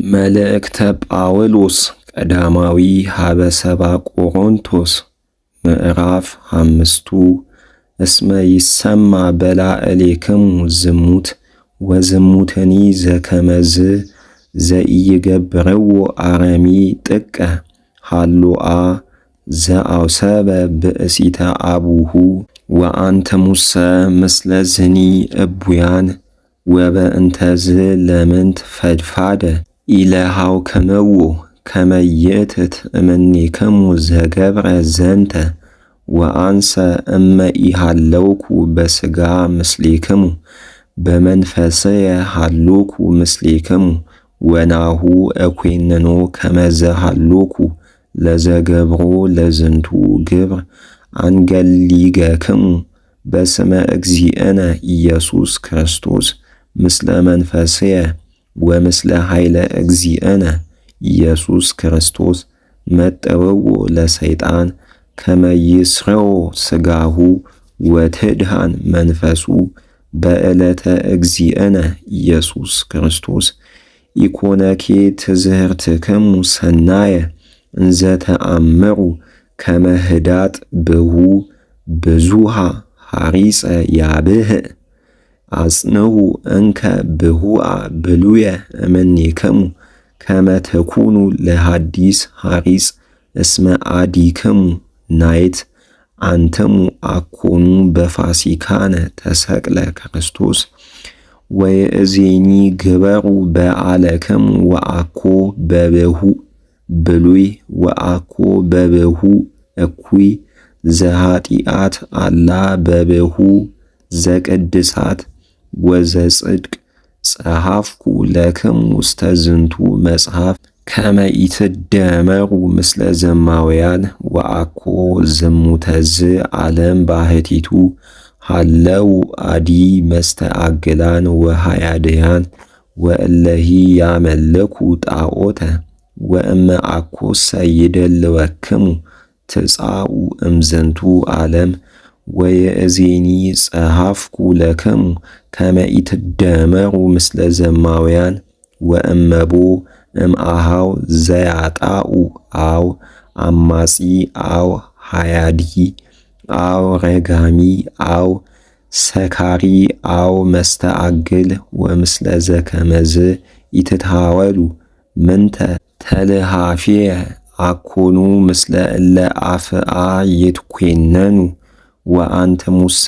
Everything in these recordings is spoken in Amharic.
መልእክተ ጳውሎስ ቀዳማዊ ሀበ ሰብአ ቆሮንቶስ ምዕራፍ 5 እስመ ይሰማ በላዕሌክሙ ዝሙት ወዝሙትኒ ዘከመዝ ዘኢይገብርዎ አረሚ ጥቀ ሃሎአ ዘአውሰበ ብእሲተ አቡሁ ወአንትሙሰ ምስለ ዝኒ እቡያን ወበእንተዝ ለምንት ፈድፋደ ኢለሃውክምዎ ከመ ይእትት እምኔክሙ ዘገብረ ዘንተ ወአንሰ እመ ኢሃለውኩ በሥጋ ምስሌክሙ በመንፈስየ ሃሎኩ ምስሌክሙ ወናሁ እኮንኖ ከመ ዘሃሎኩ ለዘገብሮ ለዝንቱ ግብር አንገሊገክሙ በስመ እግዚእነ ኢየሱስ ክርስቶስ ምስለ መንፈስየ ወምስለ ኃይለ እግዚእነ ኢየሱስ ክርስቶስ መጠወዎ ለሰይጣን ከመ ይስረዎ ሥጋሁ ወትድኃን መንፈሱ በዕለተ እግዚእነ ኢየሱስ ክርስቶስ ኢኮነኬ ትዝህርትክሙ ሰናየ እንዘ ተአምሩ ከመ ህዳጥ ብሁ ብዙሃ ሐሪጸ ያብህእ አጽንዑ እንከ ብሁአ ብሉየ እምኔክሙ ከመ ተኩኑ ለሐዲስ ሐሪጽ እስመ አዲክሙ ናይት አንትሙ አኮኑ በፋሲካነ ተሰቅለ ክርስቶስ ወይእዜኒ ግበሩ በዓለክሙ ወአኮ በብሁ ብሉይ ወአኮ በብሁ እኩይ ዘኃጢአት አላ በብሁ ዘቅድሳት ወዘጽድቅ ጸሐፍኩ ለክሙ ውስተ ዝንቱ መጽሐፍ ከመ ኢትደመሩ ምስለ ዘማውያን ወአኮ ዝሙተዝ ዓለም ባሕቲቱ ሃለው አዲ መስተአግላን ወሃያድያን ወእለሂ ያመልኩ ጣዖተ ወእመ አኮሰ ይደልወክሙ ትጻኡ እምዝንቱ ዓለም ወየእዜኒ ጸሐፍኩ ለክሙ ከመ ኢትደመሩ ምስለ ዘማውያን ወእመቦ እምአሃው ዘያጣኡ አው አማጺ አው ሃያዲ አው ረጋሚ አው ሰካሪ አው መስተአግል ወምስለ ዘከመዝ ኢትትሃወሉ ምንተ ተልሃፊየ አኮኑ ምስለ እለ አፍአ ይትኰነኑ ወአንትሙሰ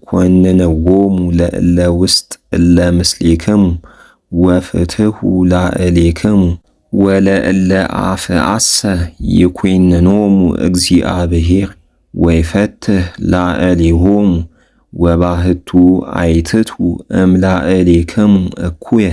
ኰንንዎሙ ለእለ ውስጥ እለ ምስሌክሙ ወፍትሑ ላዕሌክሙ ወለእለ አፍአሰ ይኰንኖሙ እግዚአብሔር ወይፈትሕ ላዕሌሆሙ ወባሕቱ አይትቱ እምላዕሌክሙ እኩየ